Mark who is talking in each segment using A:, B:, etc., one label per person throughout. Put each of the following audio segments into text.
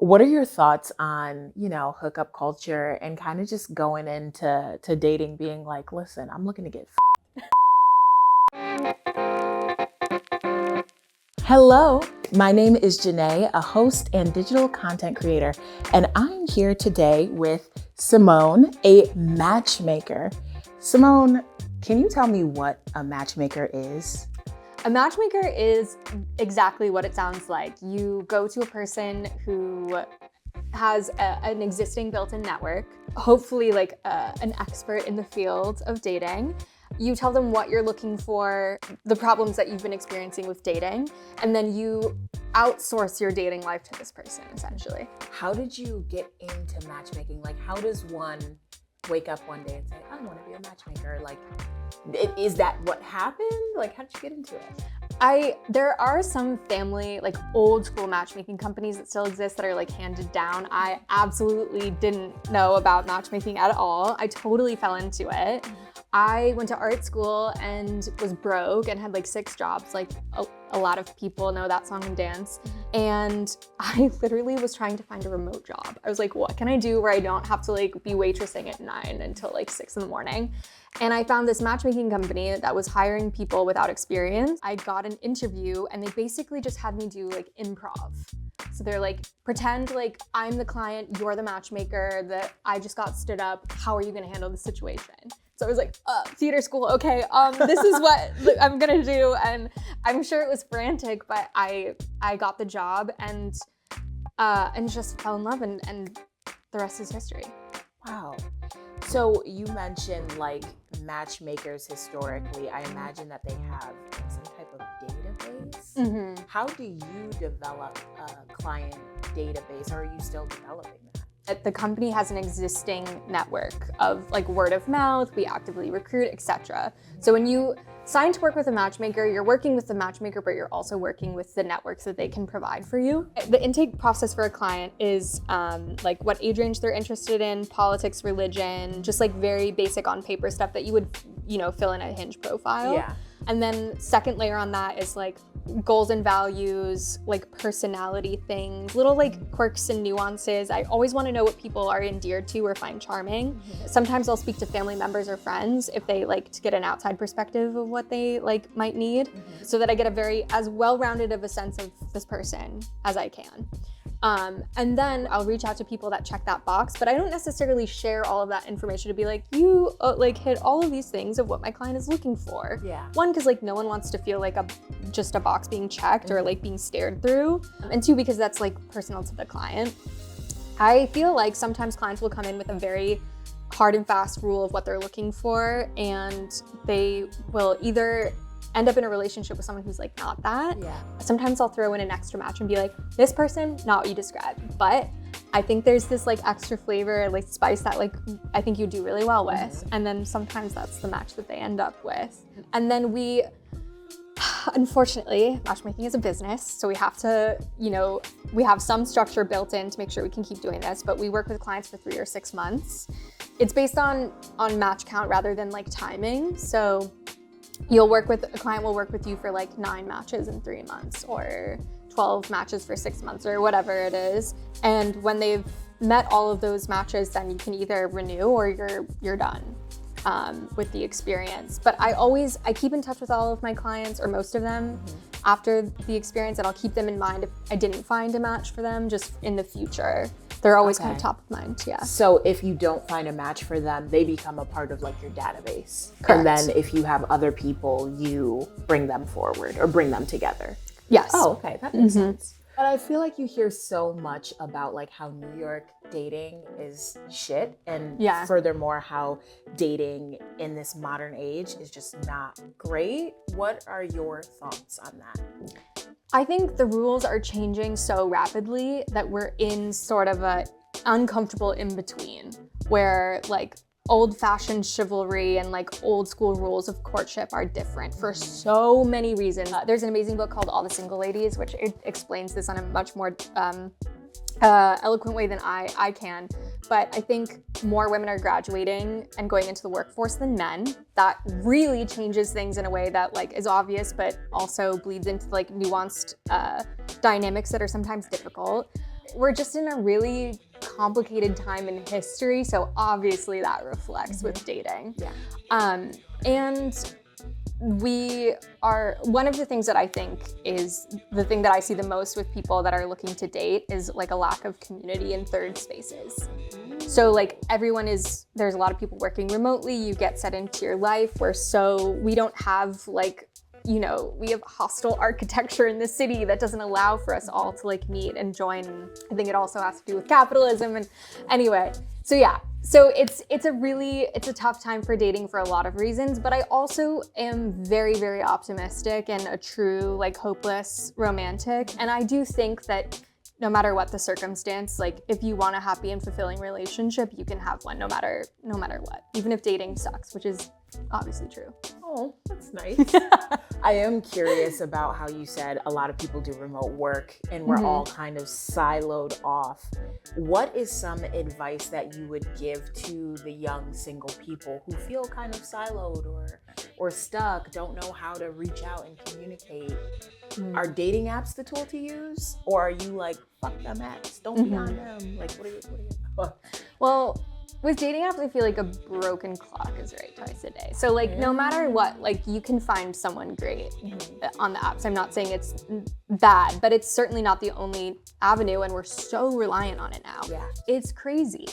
A: What are your thoughts on, hookup culture and kind of just going into dating being like, listen, I'm looking to get Hello, my name is Janae, a host and digital content creator, and I'm here today with Simone, a matchmaker. Simone, can you tell me what a matchmaker is?
B: A matchmaker is exactly what it sounds like. You go to a person who has an existing built-in network, hopefully like an expert in the field of dating. You tell them what you're looking for, the problems that you've been experiencing with dating, and then you outsource your dating life to this person, essentially.
A: How did you get into matchmaking? Like, how does one wake up one day and say, I want to be a matchmaker? Like, is that what happened? Like, how did you get into it?
B: There are some family, like old school matchmaking companies that still exist that are like handed down. I absolutely didn't know about matchmaking at all. I totally fell into it. I went to art school and was broke and had like 6 jobs, like a lot of people know that song and dance. And I literally was trying to find a remote job. I was like, what can I do where I don't have to like be waitressing at 9 until like 6 in the morning? And I found this matchmaking company that was hiring people without experience. I got an interview and they basically just had me do like improv. So they're like, pretend like I'm the client, you're the matchmaker, that I just got stood up. How are you gonna handle the situation? So I was like, theater school, okay, this is what I'm gonna do. And I'm sure it was frantic, but I got the job and just fell in love and the rest is history.
A: Wow. So you mentioned like matchmakers historically. I imagine that they have some type of database.
B: Mm-hmm.
A: How do you develop a client database, or are you still developing that?
B: The company has an existing network of like word of mouth, we actively recruit, etc. So when you sign to work with a matchmaker, you're working with the matchmaker, but you're also working with the networks that they can provide for you. The intake process for a client is like what age range they're interested in, politics, religion, just like very basic on paper stuff that you would, fill in a Hinge profile.
A: Yeah.
B: And then second layer on that is like goals and values, like personality things, little like quirks and nuances. I always want to know what people are endeared to or find charming. Mm-hmm. Sometimes I'll speak to family members or friends if they like to get an outside perspective of what they like might need, so that I get a very as well-rounded of a sense of this person as I can. And then I'll reach out to people that check that box, but I don't necessarily share all of that information to be like, you like hit all of these things of what my client is looking for.
A: Yeah.
B: One, because like no one wants to feel like just a box being checked or like being stared through. And 2, because that's like personal to the client. I feel like sometimes clients will come in with a very hard and fast rule of what they're looking for, and they will either end up in a relationship with someone who's like not that.
A: Yeah.
B: Sometimes I'll throw in an extra match and be like, this person, not what you described, but I think there's this like extra flavor, like spice that like I think you do really well with. Mm-hmm. And then sometimes that's the match that they end up with. And then unfortunately, matchmaking is a business, so we have to, we have some structure built in to make sure we can keep doing this, but we work with clients for 3 or 6 months. It's based on match count rather than like timing. So a client will work with you for like 9 matches in 3 months or 12 matches for 6 months or whatever it is. And when they've met all of those matches, then you can either renew or you're done with the experience. But I keep in touch with all of my clients, or most of them, after the experience, and I'll keep them in mind if I didn't find a match for them just in the future. They're always kind of top of mind, yeah.
A: So if you don't find a match for them, they become a part of like your database.
B: Correct.
A: And then if you have other people, you bring them forward or bring them together.
B: Yes.
A: Oh, okay, that makes sense. But I feel like you hear so much about like how New York dating is shit, and furthermore how dating in this modern age is just not great. What are your thoughts on that?
B: I think the rules are changing so rapidly that we're in sort of a uncomfortable in-between where like old-fashioned chivalry and like old school rules of courtship are different for so many reasons. There's an amazing book called All the Single Ladies, which explains this on a much more eloquent way than I can. But I think more women are graduating and going into the workforce than men. That really changes things in a way that like is obvious, but also bleeds into like nuanced dynamics that are sometimes difficult. we're just in a really complicated time in history, so obviously that reflects with dating.
A: Yeah.
B: And we are, one of the things that I think is the thing that I see the most with people that are looking to date is like a lack of community in third spaces. So like there's a lot of people working remotely, you get set into your life we don't have like, you know, we have hostile architecture in the city that doesn't allow for us all to like meet and join. I think it also has to do with capitalism and anyway. So yeah, so it's a tough time for dating for a lot of reasons, but I also am very, very optimistic and a true like hopeless romantic. And I do think that no matter what the circumstance, like if you want a happy and fulfilling relationship, you can have one no matter what, even if dating sucks, which is obviously true.
A: Oh, that's nice. I am curious about how you said a lot of people do remote work and we're all kind of siloed off. What is some advice that you would give to the young single people who feel kind of siloed or stuck, don't know how to reach out and communicate? Are dating apps the tool to use? Or are you like, fuck them apps, don't be on them? Like, what are you?
B: Well, with dating apps, I feel like a broken clock is right twice a day. So like no matter what, like you can find someone great on the apps. I'm not saying it's bad, but it's certainly not the only avenue, and we're so reliant on it now.
A: Yeah.
B: It's crazy.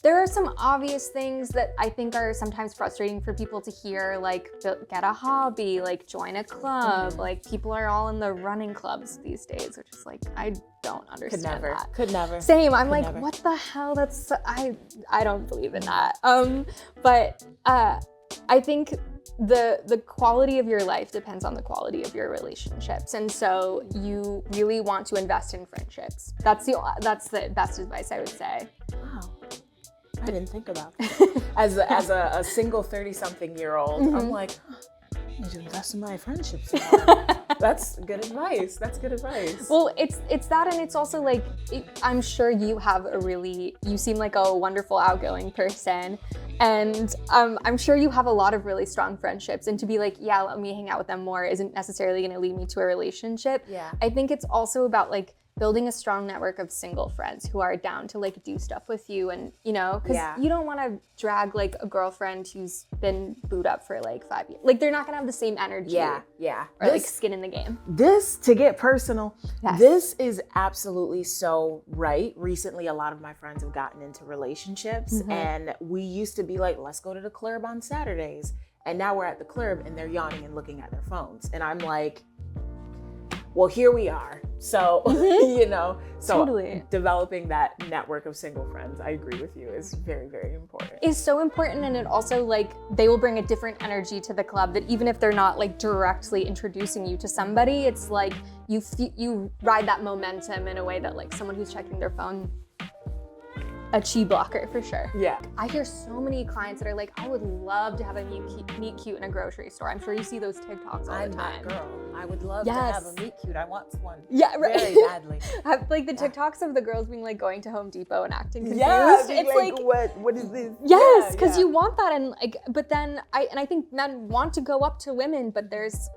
B: There are some obvious things that I think are sometimes frustrating for people to hear, like get a hobby, like join a club. Like people are all in the running clubs these days, which is like, I don't understand that.
A: Could never.
B: Same, I'm like, what the hell? I don't believe in that. But I think the quality of your life depends on the quality of your relationships. And so you really want to invest in friendships. That's the best advice I would say.
A: Wow. I didn't think about that. As a single 30-something-year-old, I'm like, I need to invest in my friendships now. That's good advice.
B: Well, it's that, and it's also like, I'm sure you seem like a wonderful, outgoing person, and I'm sure you have a lot of really strong friendships, and to be like, yeah, let me hang out with them more isn't necessarily going to lead me to a relationship.
A: Yeah.
B: I think it's also about like building a strong network of single friends who are down to like do stuff with you, and you know, because you don't want to drag like a girlfriend who's been booed up for like 5 years. Like they're not gonna have the same energy.
A: Yeah.
B: Or like skin in the game.
A: This, to get personal,
B: Yes.
A: This is absolutely so right. Recently, a lot of my friends have gotten into relationships, and we used to be like, let's go to the club on Saturdays, and now we're at the club and they're yawning and looking at their phones, and I'm like, well, here we are. So, you know,
B: Totally.
A: Developing that network of single friends, I agree with you, is very, very important.
B: Is so important, and it also like they will bring a different energy to the club that even if they're not like directly introducing you to somebody, it's like you ride that momentum in a way that like someone who's checking their phone, a chi blocker for sure.
A: Yeah.
B: I hear so many clients that are like, I would love to have a meet cute in a grocery store. I'm sure you see those TikToks all the time.
A: I'm that girl. I would love to have a meet cute. I want one.
B: Yeah, right.
A: Very badly.
B: Like the TikToks of the girls being like going to Home Depot and acting confused.
A: Yeah,
B: it's like
A: what is this?
B: yes, because you want that, and like, but then I think men want to go up to women, but there's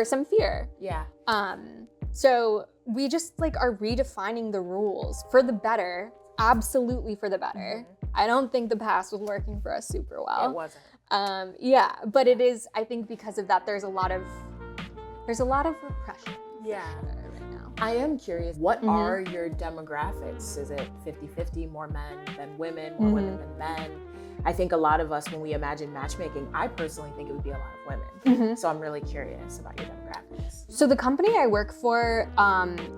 B: some fear.
A: Yeah.
B: So we just like are redefining the rules for the better. Absolutely for the better. I don't think the past was working for us super well.
A: It wasn't.
B: Yeah, but it is, I think because of that, there's a lot of repression.
A: Yeah.
B: Right now.
A: I am curious, what are your demographics? Is it 50-50, more men than women, more women than men? I think a lot of us, when we imagine matchmaking, I personally think it would be a lot of women. So I'm really curious about your demographics.
B: So the company I work for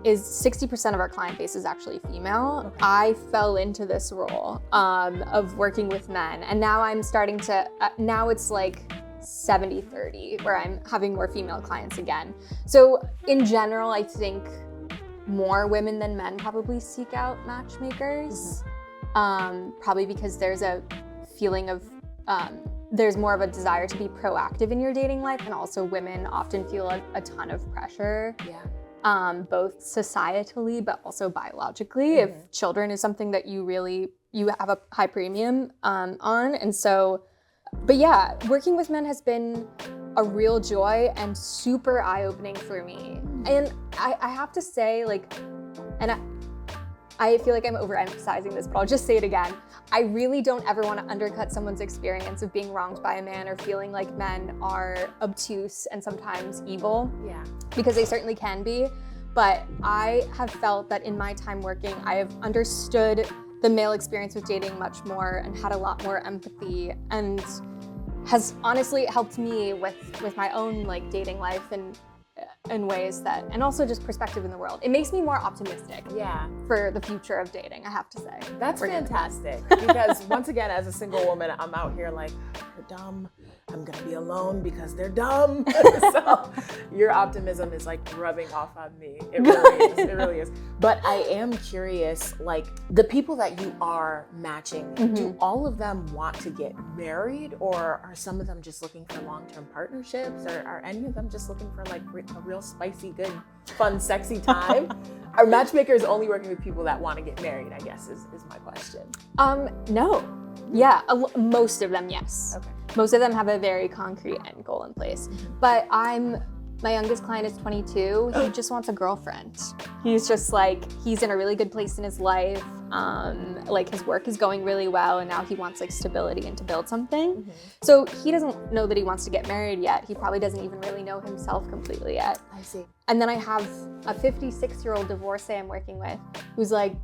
B: is 60% of our client base is actually female. Okay. I fell into this role of working with men, and now I'm starting to, now it's like 70-30, where I'm having more female clients again. So in general, I think more women than men probably seek out matchmakers, probably because there's a feeling of, there's more of a desire to be proactive in your dating life, and also women often feel a ton of pressure, both societally but also biologically. If children is something that you have a high premium on, and so, but yeah, working with men has been a real joy and super eye-opening for me. And I have to say, like, and I feel like I'm overemphasizing this, but I'll just say it again. I really don't ever want to undercut someone's experience of being wronged by a man or feeling like men are obtuse and sometimes evil.
A: Yeah.
B: Because they certainly can be. But I have felt that in my time working, I have understood the male experience with dating much more and had a lot more empathy, and has honestly helped me with my own like dating life and in ways that, and also just perspective in the world. It makes me more optimistic for the future of dating, I have to say.
A: That's fantastic. Because once again, as a single woman, I'm out here like, they're dumb. I'm gonna be alone because they're dumb. So your optimism is like rubbing off on me. It really is. It really is. But I am curious, like the people that you are matching, do all of them want to get married, or are some of them just looking for long-term partnerships, or are any of them just looking for like a real spicy, good, fun, sexy time? Are matchmakers only working with people that want to get married, I guess is my question.
B: No. Yeah, most of them, yes.
A: Okay.
B: Most of them have a very concrete end goal in place. But my youngest client is 22. He just wants a girlfriend. He's just like, he's in a really good place in his life. Like his work is going really well, and now he wants like stability and to build something. So he doesn't know that he wants to get married yet. He probably doesn't even really know himself completely yet.
A: I see.
B: And then I have a 56-year-old divorcee I'm working with who's like,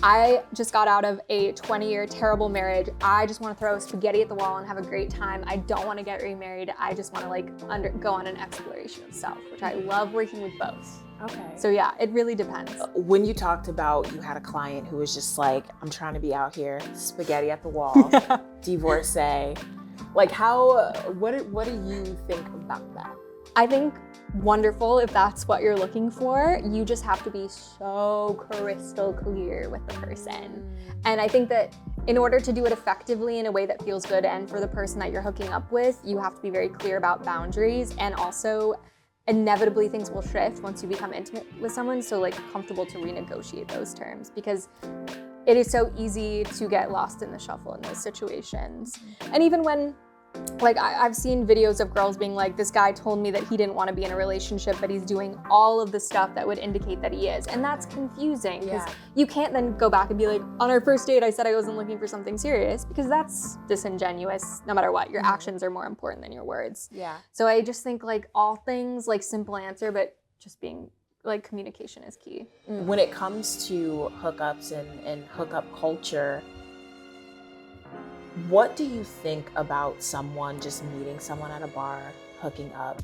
B: I just got out of a 20-year terrible marriage. I just want to throw spaghetti at the wall and have a great time. I don't want to get remarried. I just want to like go on an exploration of self, which I love working with both.
A: Okay.
B: So yeah, it really depends.
A: When you talked about you had a client who was just like, I'm trying to be out here, spaghetti at the wall, divorcee, like what do you think about that?
B: I think wonderful if that's what you're looking for. You just have to be so crystal clear with the person. And I think that in order to do it effectively in a way that feels good and for the person that you're hooking up with, you have to be very clear about boundaries, and also inevitably things will shift once you become intimate with someone, so like comfortable to renegotiate those terms, because it is so easy to get lost in the shuffle in those situations. And even when like I've seen videos of girls being like, this guy told me that he didn't want to be in a relationship, but he's doing all of the stuff that would indicate that he is. And that's confusing, because you can't then go back and be like, on our first date, I said I wasn't looking for something serious, because that's disingenuous no matter what. Your actions are more important than your words. Yeah. So I just think like all things, like simple answer, but just being like communication is key.
A: When it comes to hookups and hookup culture, what do you think about someone just meeting someone at a bar, hooking up?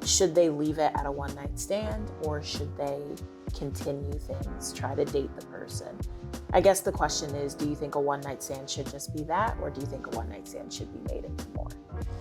A: Should they leave it at a one-night stand, or should they continue things, try to date the person? I guess the question is, do you think a one-night stand should just be that, or do you think a one-night stand should be made into more?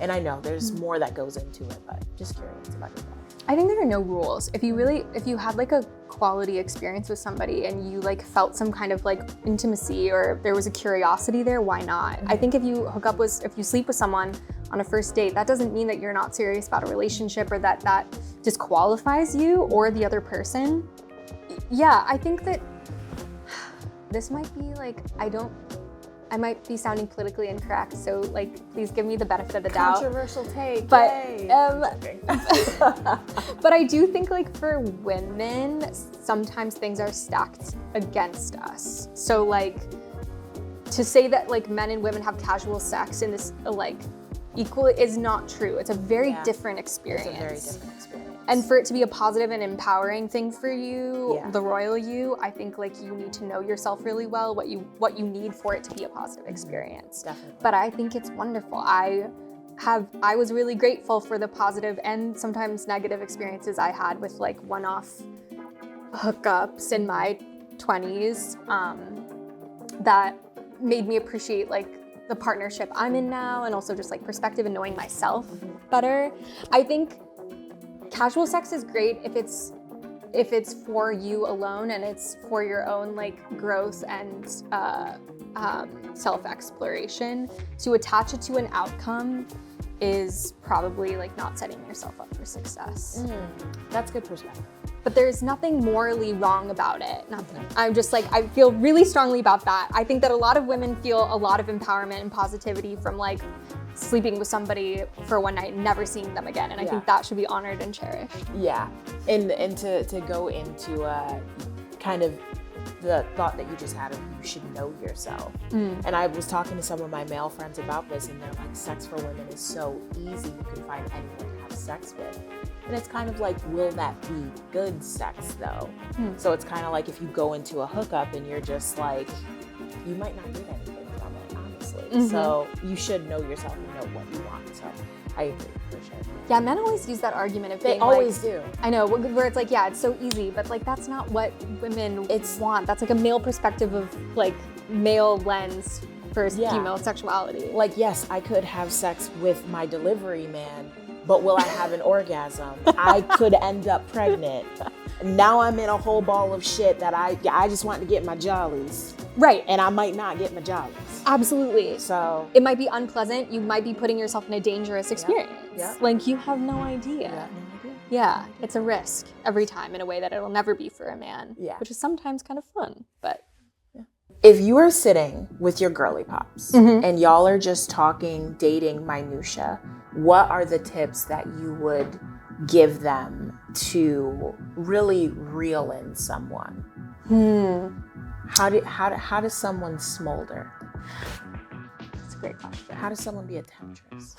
A: And I know there's more that goes into it, but just curious about your thoughts.
B: I think there are no rules. If you had like a quality experience with somebody and you like felt some kind of like intimacy, or there was a curiosity there, why not? I think if you sleep with someone on a first date, that doesn't mean that you're not serious about a relationship, or that disqualifies you or the other person. Yeah, I think that this might be like, I might be sounding politically incorrect, so like, please give me the benefit of the doubt.
A: Controversial take,
B: but but I do think like for women, sometimes things are stacked against us. So like, to say that like men and women have casual sex in this like equal is not true. It's a very different experience.
A: It's a very different experience.
B: And for it to be a positive and empowering thing for you, the royal you, I think like you need to know yourself really well, what you need for it to be a positive experience.
A: Definitely.
B: But I think it's wonderful. I was really grateful for the positive and sometimes negative experiences I had with like one-off hookups in my 20s that made me appreciate like the partnership I'm in now, and also just like perspective and knowing myself better. I think casual sex is great if it's for you alone and it's for your own like growth and self-exploration. To attach it to an outcome is probably like not setting yourself up for success.
A: That's good perspective.
B: But there's nothing morally wrong about it. Nothing. I'm just like, I feel really strongly about that. I think that a lot of women feel a lot of empowerment and positivity from like sleeping with somebody for one night and never seeing them again. And I think that should be honored and cherished.
A: Yeah, and to go into kind of the thought that you just had of you should know yourself. And I was talking to some of my male friends about this, and they're like, sex for women is so easy. You can find anyone to have sex with. And it's kind of like, will that be good sex though? So it's kind of like if you go into a hookup and you're just like, you might not get anything from it, honestly. So you should know yourself and know what you want. So I agree, for sure.
B: Yeah, men always use that argument of
A: They
B: being
A: always
B: like,
A: do.
B: I know, where it's like, yeah, it's so easy, but like that's not what women want. That's like a male perspective of like male lens for female sexuality.
A: Like, yes, I could have sex with my delivery man, but will I have an orgasm? I could end up pregnant. Now I'm in a whole ball of shit that I just want to get my jollies.
B: Right.
A: And I might not get my jollies.
B: Absolutely.
A: So
B: it might be unpleasant. You might be putting yourself in a dangerous experience. Like you have no idea. Yeah, it's a risk every time in a way that it'll never be for a man.
A: Yeah.
B: Which is sometimes kind of fun, but.
A: If you are sitting with your girly pops and y'all are just talking dating minutia, what are the tips that you would give them to really reel in someone? How does someone smolder?
B: That's a great question.
A: How does someone be a temptress?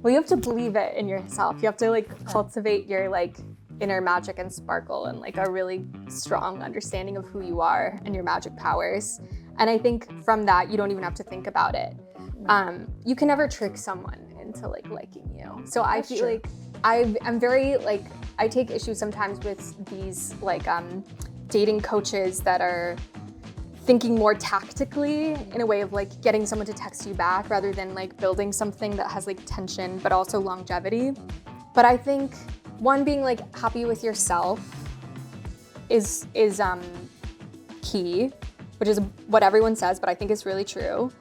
B: Well, you have to believe it in yourself. You have to like cultivate your like inner magic and sparkle and like a really strong understanding of who you are and your magic powers. And I think from that, you don't even have to think about it. You can never trick someone into like liking you. So I feel like I'm very like, I take issue sometimes with these like dating coaches that are thinking more tactically in a way of like getting someone to text you back rather than like building something that has like tension but also longevity. But I think one, being like happy with yourself is key, which is what everyone says, but I think it's really true.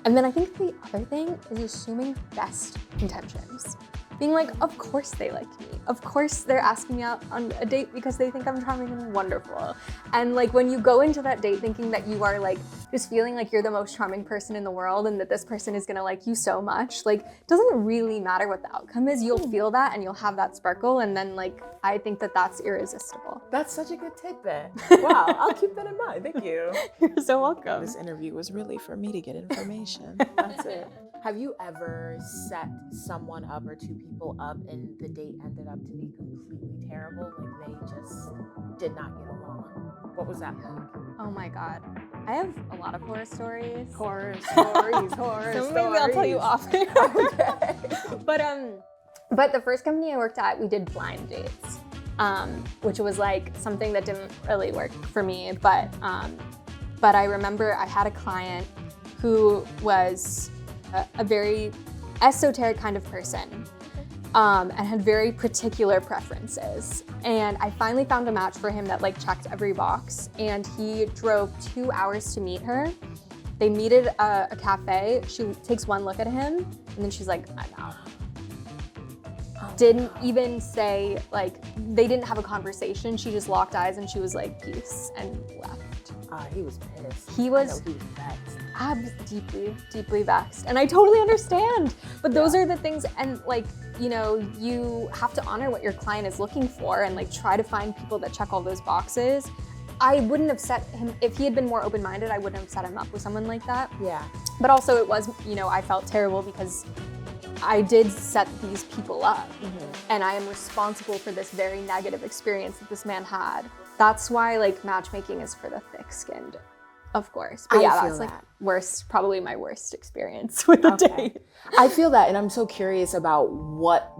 B: And then I think the other thing is assuming best intentions. Being like, of course they like me. Of course they're asking me out on a date because they think I'm charming and wonderful. And like when you go into that date thinking that you are like, just feeling like you're the most charming person in the world and that this person is gonna like you so much, like it doesn't really matter what the outcome is. You'll feel that and you'll have that sparkle. And then like, I think that that's irresistible.
A: That's such a good tidbit. Wow, I'll keep that in mind. Thank you.
B: You're so welcome.
A: This interview was really for me to get information. That's it. Have you ever set someone up or two people up and the date ended up to be completely terrible? Like they just did not get along? What was that like?
B: Oh my God. I have a lot of horror stories.
A: Horror stories.
B: So maybe I'll tell you off air.
A: Okay.
B: But the first company I worked at, we did blind dates, which was like something that didn't really work for me. But I remember I had a client who was a very esoteric kind of person and had very particular preferences. And I finally found a match for him that like checked every box, and he drove 2 hours to meet her. They meet at a cafe. She takes one look at him and then she's like, I'm out. Didn't even say, like, they didn't have a conversation. She just locked eyes and she was like, peace, and left.
A: He was pissed.
B: He was
A: vexed.
B: Deeply, deeply vexed. And I totally understand. But those are the things, and like, you know, you have to honor what your client is looking for and like try to find people that check all those boxes. I wouldn't have set him, if he had been more open-minded, I wouldn't have set him up with someone like that.
A: Yeah.
B: But also it was, you know, I felt terrible because I did set these people up, and I am responsible for this very negative experience that this man had. That's why like matchmaking is for the thick-skinned, of course. But yeah, that's like probably my worst experience with a date.
A: I feel that, and I'm so curious about what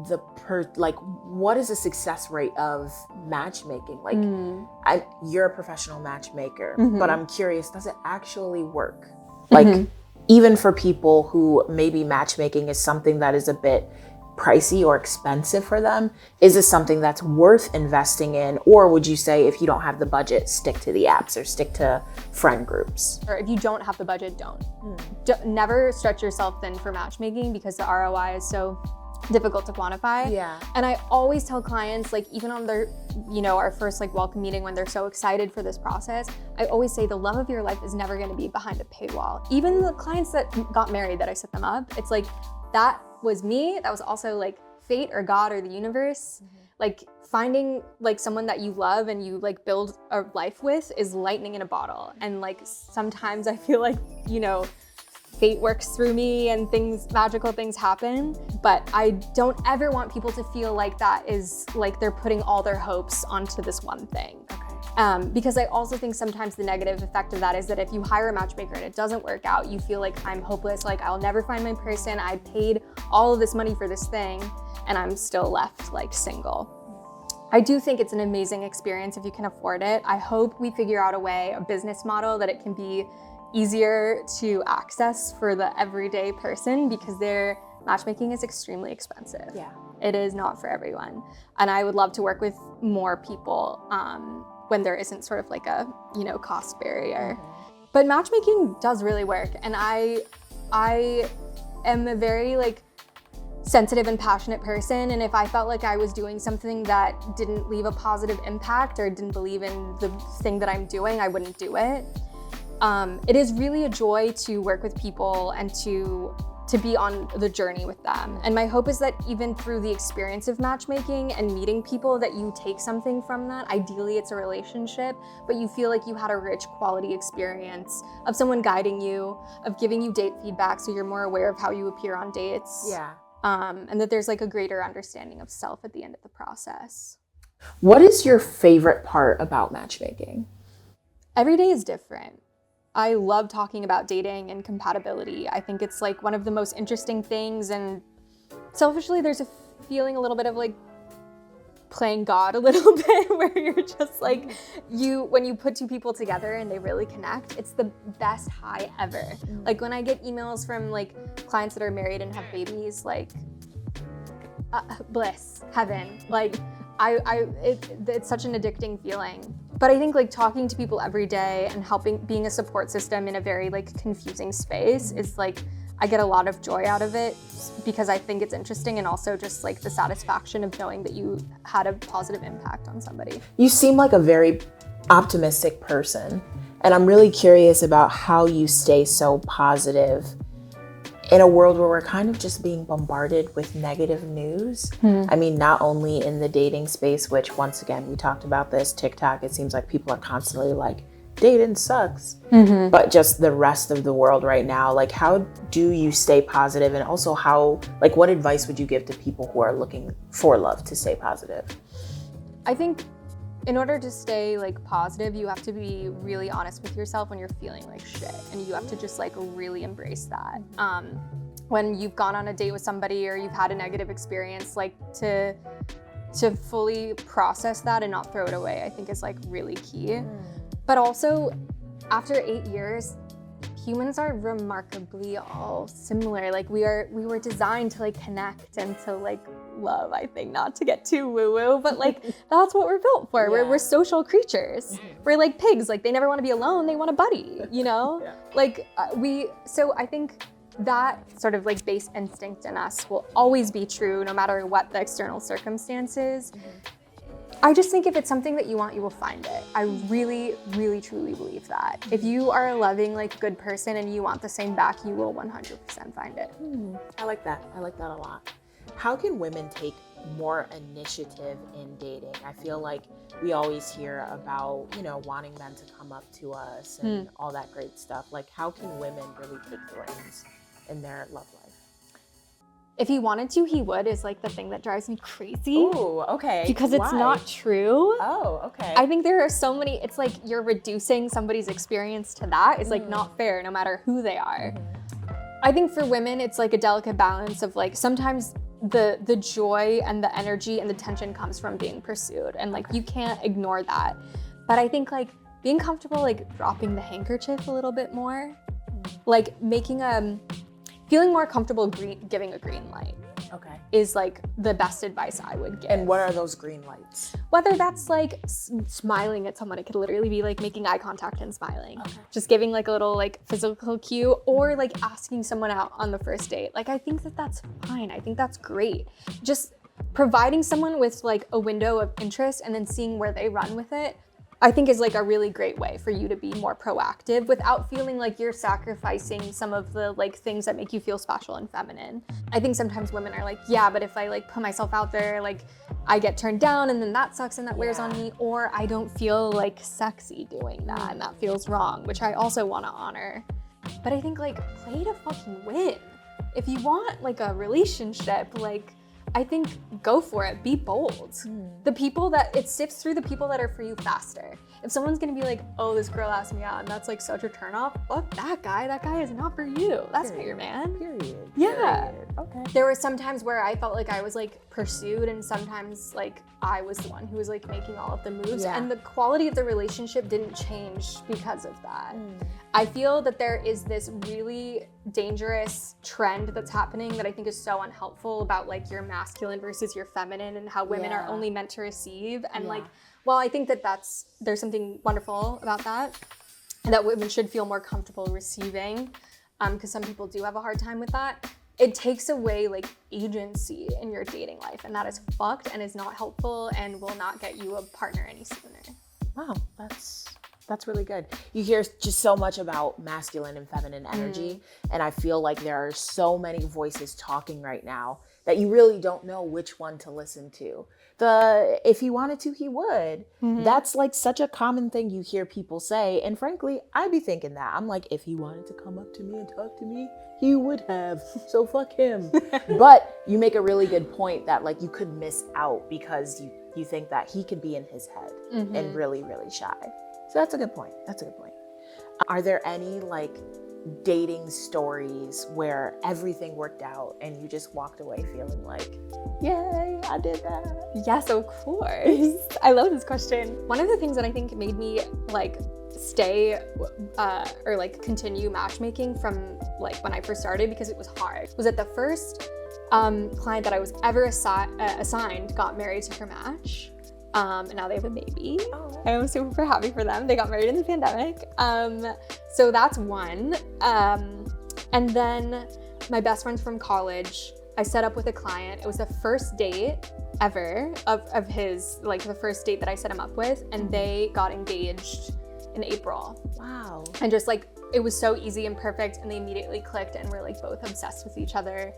A: what is the success rate of matchmaking? Like, you're a professional matchmaker, but I'm curious, does it actually work? Like, even for people who maybe matchmaking is something that is a bit pricey or expensive for them, is this something that's worth investing in? Or would you say if you don't have the budget, stick to the apps or stick to friend groups?
B: Or if you don't have the budget, don't. Never stretch yourself thin for matchmaking because the ROI is so difficult to quantify.
A: Yeah.
B: And I always tell clients, like even on their, you know, our first like welcome meeting when they're so excited for this process, I always say the love of your life is never going to be behind a paywall. Even the clients that got married that I set them up, it's like, that was me. That was also like fate or God or the universe. like finding like someone that you love and you like build a life with is lightning in a bottle. And like sometimes I feel like, you know, fate works through me and magical things happen, but I don't ever want people to feel like that is like they're putting all their hopes onto this one thing. Because I also think sometimes the negative effect of that is that if you hire a matchmaker and it doesn't work out, you feel like I'm hopeless, like I'll never find my person, I paid all of this money for this thing, and I'm still left like single. I do think it's an amazing experience if you can afford it. I hope we figure out a business model that it can be easier to access for the everyday person, because their matchmaking is extremely expensive.
A: Yeah.
B: It is not for everyone. And I would love to work with more people when there isn't sort of like a, you know, cost barrier. But matchmaking does really work. And I am a very like sensitive and passionate person. And if I felt like I was doing something that didn't leave a positive impact or didn't believe in the thing that I'm doing, I wouldn't do it. It is really a joy to work with people and to be on the journey with them. And my hope is that even through the experience of matchmaking and meeting people, that you take something from that. Ideally, it's a relationship, but you feel like you had a rich quality experience of someone guiding you, of giving you date feedback so you're more aware of how you appear on dates.
A: Yeah.
B: And that there's like a greater understanding of self at the end of the process.
A: What is your favorite part about matchmaking?
B: Every day is different. I love talking about dating and compatibility. I think it's like one of the most interesting things, and selfishly there's a feeling a little bit of like playing God a little bit, where you're just like, when you put two people together and they really connect, it's the best high ever. Like when I get emails from like clients that are married and have babies, like bliss, heaven, like it's such an addicting feeling. But I think like talking to people every day and being a support system in a very like confusing space is like, I get a lot of joy out of it because I think it's interesting, and also just like the satisfaction of knowing that you had a positive impact on somebody.
A: You seem like a very optimistic person, and I'm really curious about how you stay so positive in a world where we're kind of just being bombarded with negative news. I mean, not only in the dating space, which once again, we talked about this, TikTok, it seems like people are constantly like, dating sucks, but just the rest of the world right now. Like, how do you stay positive? And also what advice would you give to people who are looking for love to stay positive?
B: I think in order to stay like positive, you have to be really honest with yourself when you're feeling like shit, and you have to just like really embrace that. When you've gone on a date with somebody or you've had a negative experience, like to fully process that and not throw it away, I think is like really key. But also, after 8 years, humans are remarkably all similar. Like we were designed to like connect and to like love, I think, not to get too woo-woo, but like that's what we're built for.
A: Yeah.
B: We're social creatures. We're like pigs, like they never want to be alone, they want a buddy, you know? Like so I think that sort of like base instinct in us will always be true no matter what the external circumstances. I just think if it's something that you want, you will find it. I really, really, truly believe that. If you are a loving, like good person and you want the same back, you will 100% find it.
A: I like that. I like that a lot. How can women take more initiative in dating? I feel like we always hear about, you know, wanting men to come up to us and all that great stuff. Like, how can women really take the reins in their love life?
B: If he wanted to, he would, is like the thing that drives me crazy.
A: Ooh, okay.
B: Because it's not true.
A: Oh, okay.
B: I think there are so many, it's like you're reducing somebody's experience to that. It's like not fair no matter who they are. I think for women, it's like a delicate balance of like, sometimes the joy and the energy and the tension comes from being pursued. And like, you can't ignore that. But I think like being comfortable, like dropping the handkerchief a little bit more, like feeling more comfortable giving a green light is like the best advice I would give.
A: And what are those green lights?
B: Whether that's like smiling at someone, it could literally be like making eye contact and smiling. Just giving like a little like physical cue, or like asking someone out on the first date. Like I think that that's fine. I think that's great. Just providing someone with like a window of interest and then seeing where they run with it, I think is like a really great way for you to be more proactive without feeling like you're sacrificing some of the like things that make you feel special and feminine. I think sometimes women are like, yeah, but if I like put myself out there, like I get turned down and then that sucks and that wears on me, or I don't feel like sexy doing that and that feels wrong, which I also want to honor. But I think like play to fucking win. If you want like a relationship, like I think go for it, be bold. The people that, it sifts through the people that are for you faster. If someone's gonna be like, oh, this girl asked me out and that's like such a turn off, fuck that guy is not for you. That's not your man.
A: Period.
B: Yeah.
A: Period. Okay.
B: There were some times where I felt like I was like pursued and sometimes like I was the one who was like making all of the moves and the quality of the relationship didn't change because of that. I feel that there is this really dangerous trend that's happening that I think is so unhelpful about like your masculine versus your feminine and how women are only meant to receive. And like, while I think that there's something wonderful about that, and that women should feel more comfortable receiving, because some people do have a hard time with that, it takes away like agency in your dating life, and that is fucked and is not helpful and will not get you a partner any sooner.
A: Wow, that's really good. You hear just so much about masculine and feminine energy, and I feel like there are so many voices talking right now that you really don't know which one to listen to. If he wanted to, he would. That's like such a common thing you hear people say. And frankly, I'd be thinking that. I'm like, if he wanted to come up to me and talk to me, he would have. So fuck him. But you make a really good point that like you could miss out because you think that he could be in his head and really, really shy. So that's a good point. That's a good point. Are there any like dating stories where everything worked out and you just walked away feeling like, yay, I did that?
B: Yes, of course. I love this question. One of the things that I think made me like stay or like continue matchmaking from like when I first started, because it was hard, was that the first client that I was ever assigned got married to her match. And now they have a baby. I'm super happy for them. They got married in the pandemic. So that's one. And then my best friends from college, I set up with a client. It was the first date ever of his, like the first date that I set him up with, and they got engaged in April.
A: Wow.
B: And just like, it was so easy and perfect, and they immediately clicked and were like both obsessed with each other.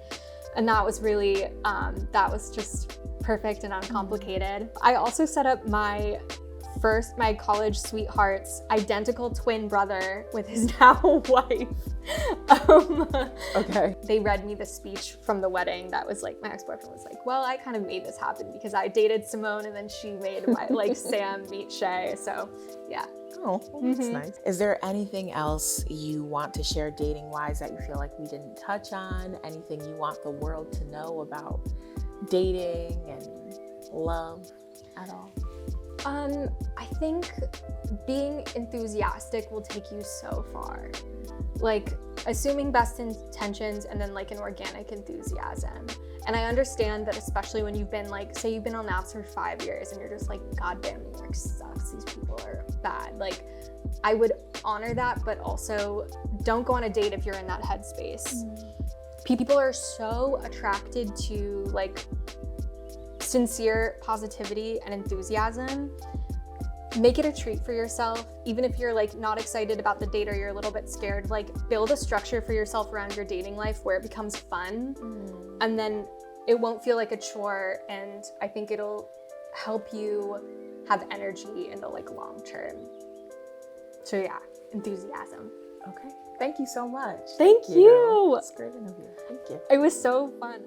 B: And that was really, that was just perfect and uncomplicated. I also set up my college sweetheart's identical twin brother with his now wife.
A: Okay.
B: They read me the speech from the wedding that was like, my ex-boyfriend was like, well, I kind of made this happen because I dated Simone and then she made my like Sam meet Shay. So yeah.
A: Oh, well, that's nice. Is there anything else you want to share dating-wise that you feel like we didn't touch on? Anything you want the world to know about dating and love at all?
B: I think being enthusiastic will take you so far. Like assuming best intentions and then like an organic enthusiasm. And I understand that, especially when you've been like, say you've been on apps for 5 years and you're just like, God damn, New York sucks, these people are bad. Like, I would honor that, but also don't go on a date if you're in that headspace. People are so attracted to like sincere positivity and enthusiasm. Make it a treat for yourself. Even if you're like not excited about the date or you're a little bit scared, like build a structure for yourself around your dating life where it becomes fun. And then it won't feel like a chore. And I think it'll help you have energy in the like long term. So yeah, enthusiasm.
A: Okay. Thank you so much.
B: Thank you.
A: It's a great interview. Thank you.
B: It was so fun.